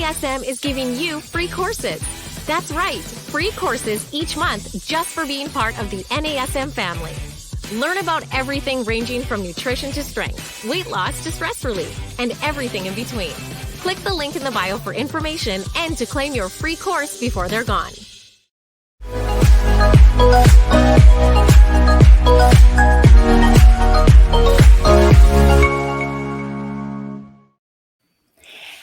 NASM is giving you free courses. That's right, free courses each month just for being part of the NASM family. Learn about everything ranging from nutrition to strength, weight loss to stress relief, and everything in between. Click the link in the bio for information and to claim your free course before they're gone.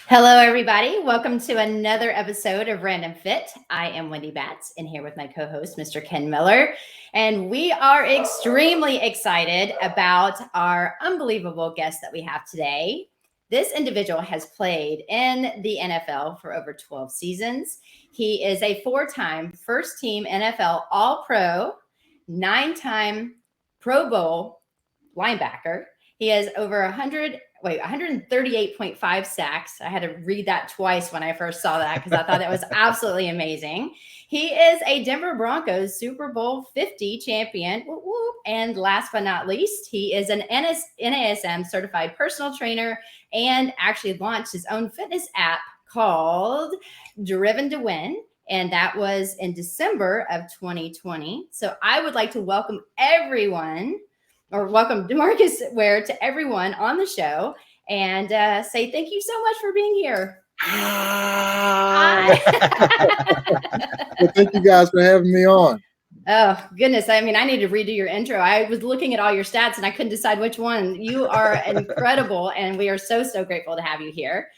Hello, everybody. Welcome to another episode of Random Fit. I am Wendy Batts, and here with my co-host, Mr. Ken Miller. And we are extremely excited about our unbelievable guest that we have today. This individual has played in the NFL for over 12 seasons. He is a four-time first-team NFL All-Pro, 9-time Pro Bowl linebacker. He has over 138.5 sacks. I had to read that twice when I first saw that because I thought that was absolutely amazing. He is a Denver Broncos Super Bowl 50 champion. Whoop, whoop. And last but not least, he is an NASM certified personal trainer and actually launched his own fitness app called Driven to Win. And that was in December of 2020. So I would like to welcome DeMarcus Ware to everyone on the show and say thank you so much for being here. Well, thank you guys for having me on. Oh, goodness. I mean, I need to redo your intro. I was looking at all your stats and I couldn't decide which one. You are incredible. And we are so grateful to have you here.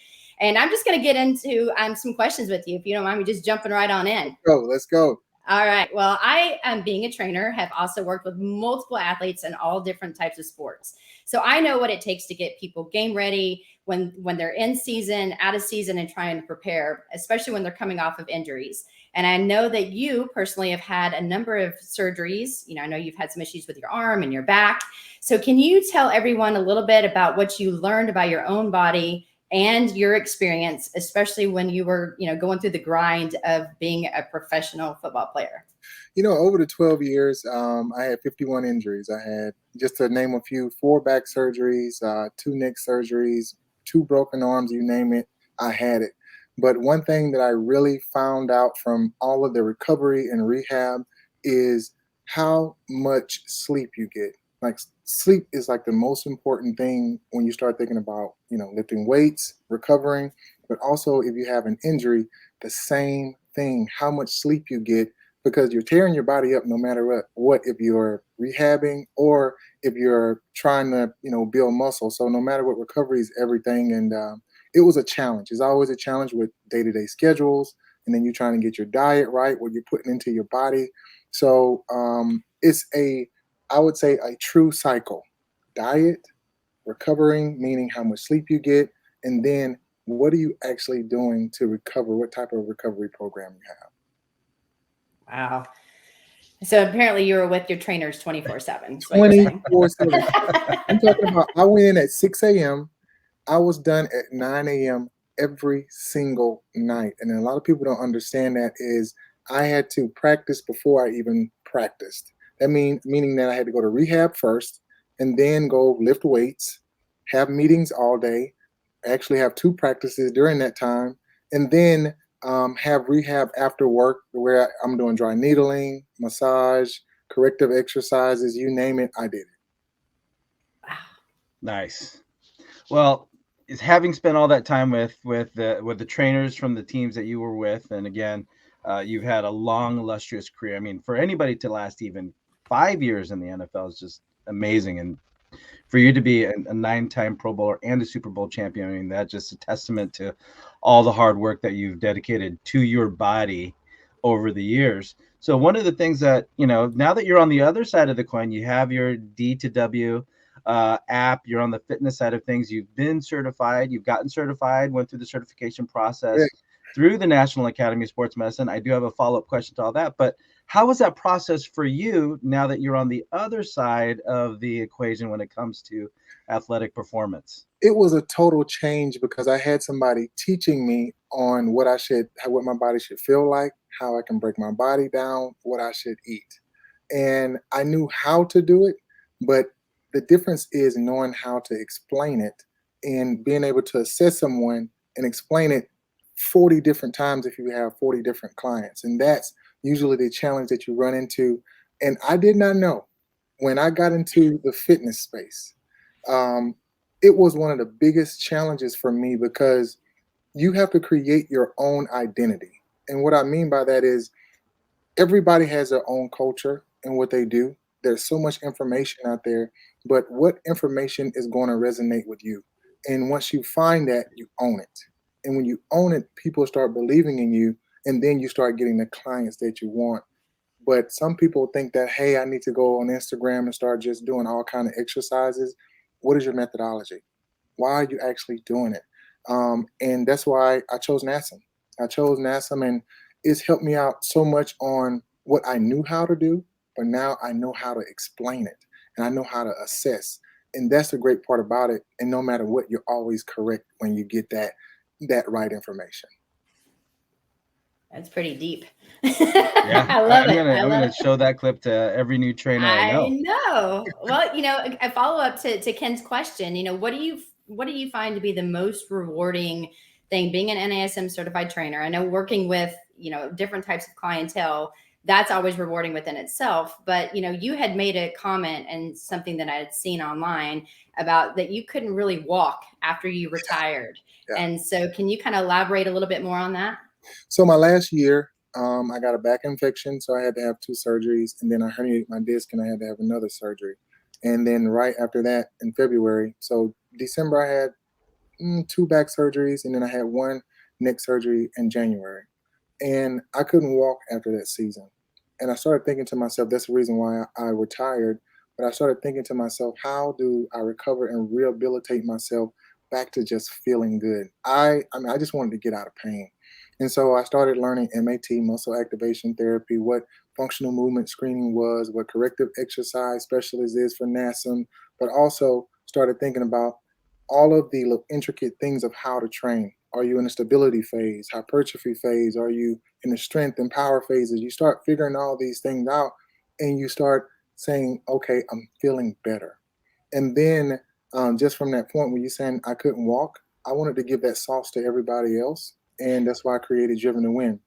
And I'm just going to get into some questions with you. If you don't mind me just jumping right on in. Let's go. All right. Well, I, being a trainer, have also worked with multiple athletes in all different types of sports. So I know what it takes to get people game ready when they're in season, out of season, and trying to prepare, especially when they're coming off of injuries. And I know that you personally have had a number of surgeries. You know, I know you've had some issues with your arm and your back. So can you tell everyone a little bit about what you learned about your own body and your experience, especially when you were, going through the grind of being a professional football player? Over the 12 years, I had 51 injuries. I had, just to name a few, 4 back surgeries, 2 neck surgeries, 2 broken arms, you name it, I had it. But one thing that I really found out from all of the recovery and rehab is how much sleep you get. Like, sleep is like the most important thing when you start thinking about, lifting weights, recovering, but also if you have an injury, the same thing, how much sleep you get, because you're tearing your body up no matter what, if you're rehabbing or if you're trying to, build muscle. So no matter what, recovery is everything. And it was a challenge. It's always a challenge with day-to-day schedules. And then you're trying to get your diet right, what you're putting into your body. So it's I would say a true cycle. Diet, recovering, meaning how much sleep you get, and then what are you actually doing to recover? What type of recovery program you have? Wow. So apparently you were with your trainers 24/7. 24/7. I'm talking about, I went in at 6 a.m. I was done at 9 a.m. every single night. And a lot of people don't understand that is I had to practice before I even practiced. That meaning that I had to go to rehab first and then go lift weights, have meetings all day, actually have 2 practices during that time, and then have rehab after work where I'm doing dry needling, massage, corrective exercises, you name it, I did it. Wow. Nice. Well, is having spent all that time with the trainers from the teams that you were with, and again, you've had a long, illustrious career. I mean, for anybody to last even 5 years in the NFL is just amazing. And for you to be a 9-time Pro Bowler and a Super Bowl champion, I mean, that's just a testament to all the hard work that you've dedicated to your body over the years. So one of the things that, now that you're on the other side of the coin, you have your D2W app, you're on the fitness side of things, you've been certified, you've gotten certified, went through the certification process through the National Academy of Sports Medicine. I do have a follow-up question to all that, but how was that process for you now that you're on the other side of the equation when it comes to athletic performance? It was a total change because I had somebody teaching me on what my body should feel like, how I can break my body down, what I should eat. And I knew how to do it, but the difference is knowing how to explain it and being able to assess someone and explain it 40 different times if you have 40 different clients. And that's usually the challenge that you run into. And I did not know when I got into the fitness space, um, it was one of the biggest challenges for me because you have to create your own identity. And what I mean by that is everybody has their own culture and what they do. There's so much information out there, but what information is going to resonate with you? And once you find that, you own it. And when you own it, people start believing in you, and then you start getting the clients that you want. But some people think that, hey, I need to go on Instagram and start just doing all kind of exercises. What is your methodology? Why are you actually doing it? And that's why I chose NASM. I chose NASM, and it's helped me out so much on what I knew how to do, but now I know how to explain it and I know how to assess. And that's the great part about it. And no matter what, you're always correct when you get that right information. That's pretty deep. Yeah, I love it. I'm gonna show that clip to every new trainer I I know. know. Well, a follow up to Ken's question, what do you find to be the most rewarding thing being an NASM certified trainer? I know working with, different types of clientele, that's always rewarding within itself. But, you had made a comment and something that I had seen online about that you couldn't really walk after you retired. Yeah. And so can you kind of elaborate a little bit more on that? So my last year, I got a back infection, so I had to have 2 surgeries, and then I herniated my disc, and I had to have another surgery. And then right after that, in February, so December, I had 2 back surgeries, and then I had 1 neck surgery in January. And I couldn't walk after that season. And I started thinking to myself, that's the reason why I retired. But I started thinking to myself, how do I recover and rehabilitate myself back to just feeling good? I mean, I just wanted to get out of pain. And so I started learning MAT, muscle activation therapy, what functional movement screening was, what corrective exercise specialist is for NASM, but also started thinking about all of the intricate things of how to train. Are you in a stability phase, hypertrophy phase? Are you in the strength and power phases? You start figuring all these things out and you start saying, okay, I'm feeling better. And then just from that point when you're saying I couldn't walk, I wanted to give that sauce to everybody else. And that's why I created Driven to Win.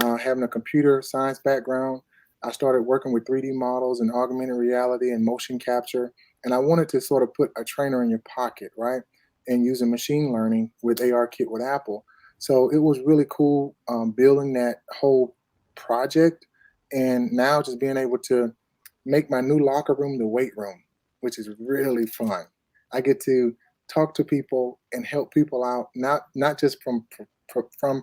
Having a computer science background, I started working with 3D models and augmented reality and motion capture. And I wanted to sort of put a trainer in your pocket, right? And using machine learning with AR Kit with Apple. So it was really cool building that whole project. And now just being able to make my new locker room the weight room, which is really fun. I get to talk to people and help people out, not just from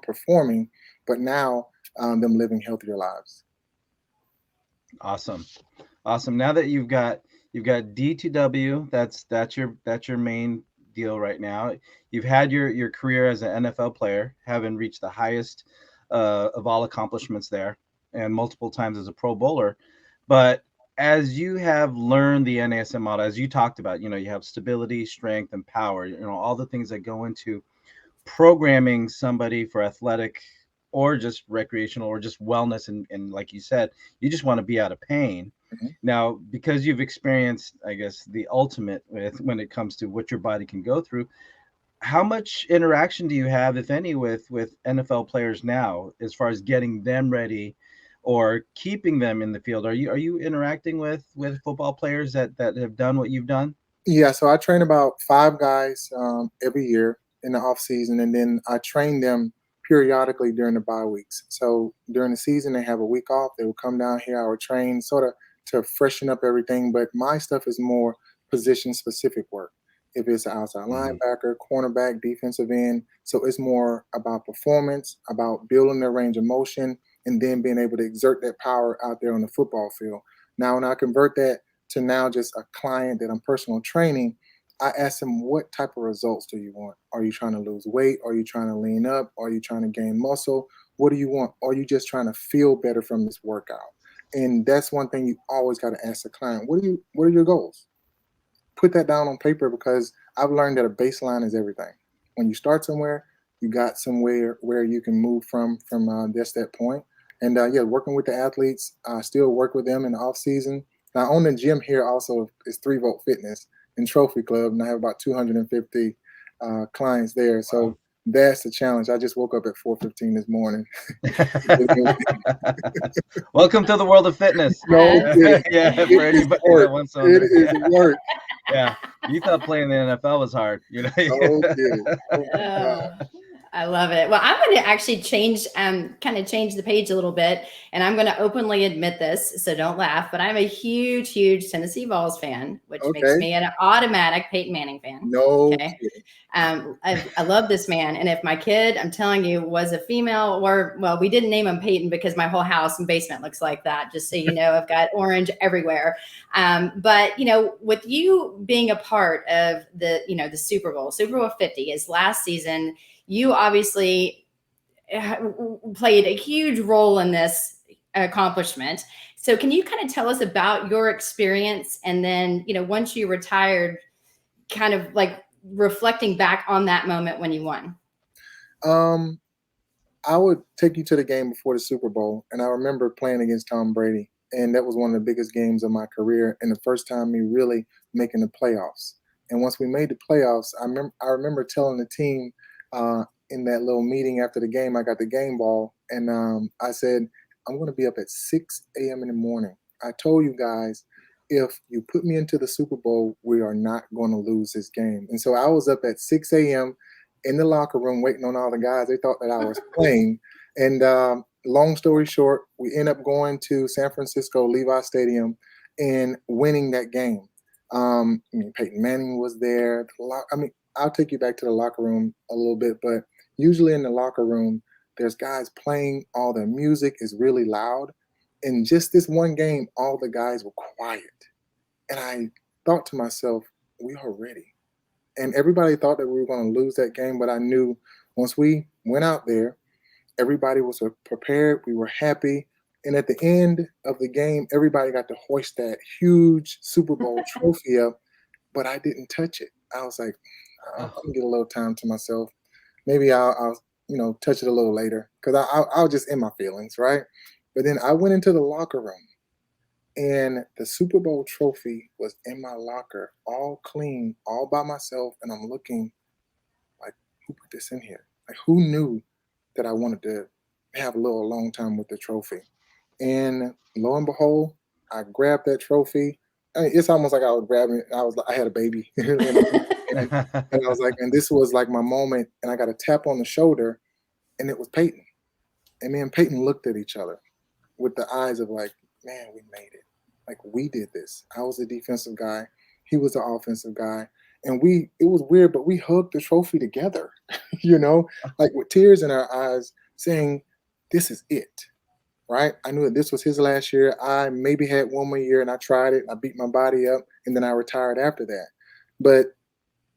performing, but now them living healthier lives. Awesome. Now that you've got D2W, that's your main deal right now. You've had your career as an NFL player, having reached the highest of all accomplishments there, and multiple times as a Pro Bowler. But as you have learned the NASM model, as you talked about, you have stability, strength, and power. All the things that go into programming somebody for athletic or just recreational or just wellness, and like you said, you just want to be out of pain. Mm-hmm. Now, because you've experienced, I guess, the ultimate when it comes to what your body can go through, how much interaction do you have, if any, with NFL players now, as far as getting them ready or keeping them in the field? Are you interacting with football players that have done what you've done? Yeah, so I train about 5 guys every year in the off season, and then I train them periodically during the bye weeks. So during the season, they have a week off. They will come down here. I will train sort of to freshen up everything. But my stuff is more position specific work. If it's an outside linebacker, cornerback, defensive end, so it's more about performance, about building their range of motion, and then being able to exert that power out there on the football field. Now, when I convert that to now just a client that I'm personal training, I ask them, what type of results do you want? Are you trying to lose weight? Are you trying to lean up? Are you trying to gain muscle? What do you want? Are you just trying to feel better from this workout? And that's one thing you always got to ask the client. What are your goals? Put that down on paper, because I've learned that a baseline is everything. When you start somewhere, you got somewhere where you can move from just that point. And working with the athletes, I still work with them in the off season. I own the gym here also is 3 Volt Fitness and Trophy Club, and I have about 250 clients there. So That's the challenge. I just woke up at 4:15 this morning. Welcome to the world of fitness. No kidding. Yeah, It for is anybody work. that wants to. It is work. Yeah, you thought playing the NFL was hard, you know? No kidding. Oh my God. I love it. Well, I'm going to actually change the page a little bit, and I'm going to openly admit this, so don't laugh, but I'm a huge Tennessee Vols fan, which makes me an automatic Peyton Manning fan. No Okay. kidding. I love this man. And if my kid, I'm telling you, was a female, or, well, we didn't name him Peyton because my whole house and basement looks like that. Just so you know, I've got orange everywhere. But, you know, with you being a part of the Super Bowl 50 is last season, you obviously played a huge role in this accomplishment. So can you kind of tell us about your experience? And then, you know, once you retired, kind of like reflecting back on that moment when you won. I would take you to the game before the Super Bowl, and I remember playing against Tom Brady, and that was one of the biggest games of my career, and the first time me really making the playoffs. And once we made the playoffs, I remember telling the team in that little meeting after the game, I got the game ball, and I said, I'm going to be up at 6 a.m. in the morning. I told you guys, if you put me into the Super Bowl, we are not going to lose this game. And so I was up at 6 a.m. in the locker room waiting on all the guys. They thought that I was playing. And long story short, we end up going to San Francisco, Levi Stadium, and winning that game. Peyton Manning was there. I'll take you back to the locker room a little bit, but usually in the locker room, there's guys playing, all their music is really loud. In just this one game, all the guys were quiet. And I thought to myself, we are ready. And everybody thought that we were going to lose that game, but I knew once we went out there, everybody was prepared. We were happy. And at the end of the game, everybody got to hoist that huge Super Bowl trophy up, but I didn't touch it. I was like, I'll get a little time to myself. Maybe I'll touch it a little later, because I was just in my feelings, right? But then I went into the locker room, and the Super Bowl trophy was in my locker, all clean, all by myself. And I'm looking like, who put this in here? Like, who knew that I wanted to have a little alone time with the trophy? And lo and behold, I grabbed that trophy. I mean, it's almost like I was grabbing it. I had a baby. And I was like, and this was like my moment. And I got a tap on the shoulder, and it was Peyton. And me and Peyton looked at each other with the eyes of like, man, we made it. Like, we did this. I was the defensive guy. He was the offensive guy. And it was weird, but we hugged the trophy together, like with tears in our eyes, saying, this is it, right? I knew that this was his last year. I maybe had one more year, and I tried it. I beat my body up, and then I retired after that. But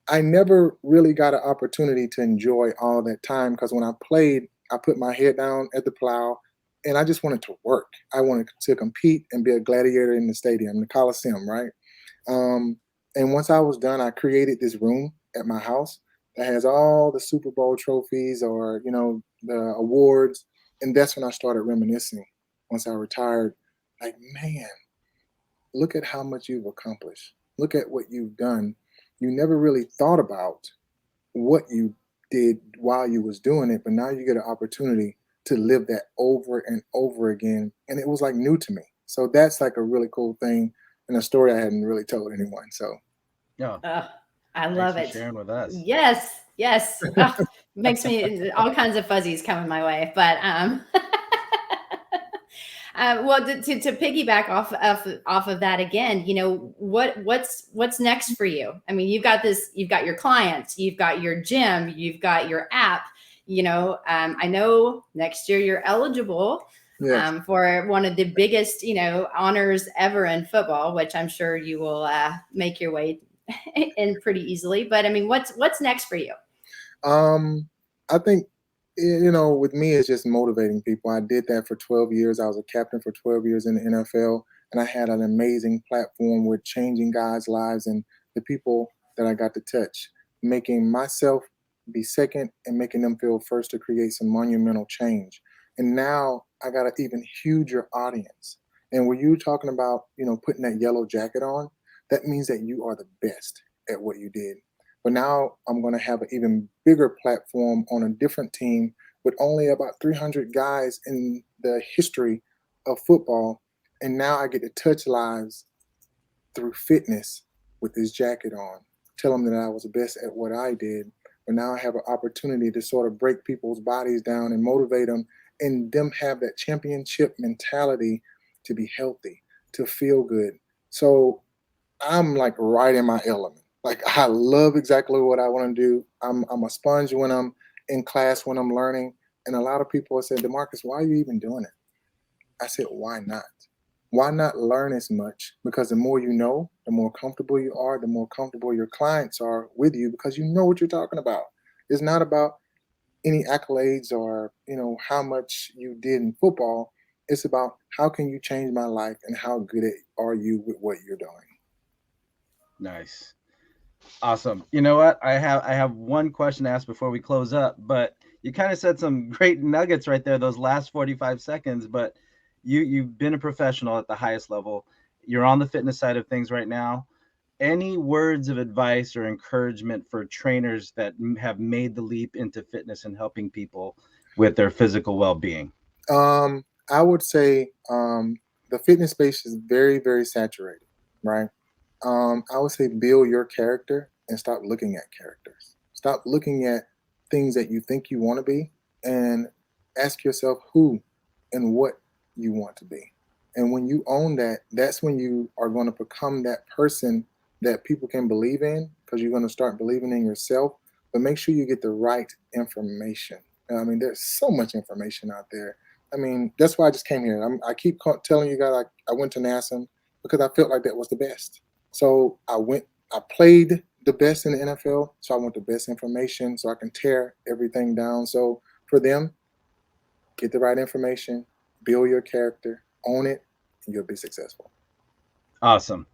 I never really got an opportunity to enjoy all that time, because when I played, I put my head down at the plow, and I just wanted to work. I wanted to compete and be a gladiator in the stadium, the Coliseum, right? And once I was done, I created this room at my house that has all the Super Bowl trophies, or, the awards. And that's when I started reminiscing once I retired. Like, man, look at how much you've accomplished. Look at what you've done. You never really thought about what you did while you was doing it, but now you get an opportunity to live that over and over again. And it was like new to me. So that's like a really cool thing, and a story I hadn't really told anyone. So yeah, I love it. Sharing with us. Yes. Makes me all kinds of fuzzies coming my way. But well, to piggyback off of that again, what's next for you? I mean, you've got your clients, you've got your gym, you've got your app. I know next year you're eligible for one of the biggest, honors ever in football, which I'm sure you will make your way in pretty easily. But I mean, what's next for you? I think, with me, it's just motivating people. I did that for 12 years. I was a captain for 12 years in the NFL, and I had an amazing platform with changing guys' lives and the people that I got to touch, making myself be second and making them feel first to create some monumental change. And now I got an even huger audience. And when you're talking about, putting that yellow jacket on, that means that you are the best at what you did. But now I'm going to have an even bigger platform on a different team with only about 300 guys in the history of football. And now I get to touch lives through fitness with this jacket on. Tell them that I was the best at what I did. But now I have an opportunity to sort of break people's bodies down and motivate them, and them have that championship mentality to be healthy, to feel good. So I'm like right in my element. Like, I love exactly what I want to do. I'm a sponge when I'm in class, when I'm learning. And a lot of people have said, DeMarcus, why are you even doing it? I said, why not? Why not learn as much? Because the more you know, the more comfortable you are, the more comfortable your clients are with you, because you know what you're talking about. It's not about any accolades or, how much you did in football. It's about how can you change my life and how good are you with what you're doing. Nice. Awesome. You know what? I have one question to ask before we close up, but you kind of said some great nuggets right there, those last 45 seconds, but you've been a professional at the highest level. You're on the fitness side of things right now. Any words of advice or encouragement for trainers that have made the leap into fitness and helping people with their physical well-being? I would say the fitness space is very, very saturated, right? I would say build your character and stop looking at characters. Stop looking at things that you think you want to be, and ask yourself who and what you want to be. And when you own that, that's when you are going to become that person that people can believe in, because you're going to start believing in yourself. But make sure you get the right information. I mean, there's so much information out there. I mean, that's why I just came here. I keep telling you guys I went to NASM because I felt like that was the best. So I played the best in the NFL, so I want the best information so I can tear everything down. So for them, get the right information, build your character, own it, and you'll be successful. Awesome.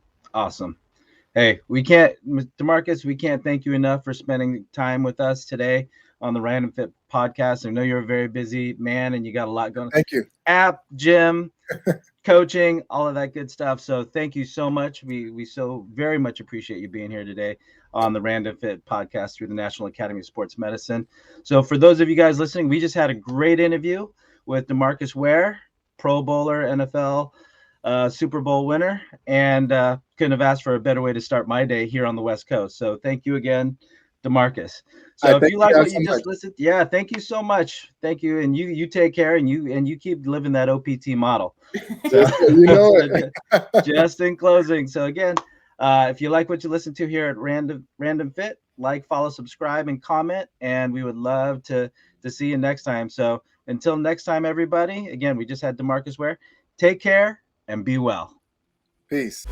Hey, DeMarcus, we can't thank you enough for spending time with us today on the Random Fit podcast. I know you're a very busy man and you got a lot going on. Thank you. App, gym, coaching, all of that good stuff. So thank you so much. We so very much appreciate you being here today on the Random Fit podcast through the National Academy of Sports Medicine. So for those of you guys listening, we just had a great interview with DeMarcus Ware, Pro Bowler, NFL Super Bowl winner, and couldn't have asked for a better way to start my day here on the West Coast. So thank you again, DeMarcus. So if you like what you just listened, thank you so much. Thank you, and you take care, and you keep living that OPT model. So, you know it. Just in closing, so again, if you like what you listen to here at Random Fit, like, follow, subscribe, and comment, and we would love to see you next time. So until next time, everybody. Again, we just had DeMarcus Ware. Take care and be well. Peace.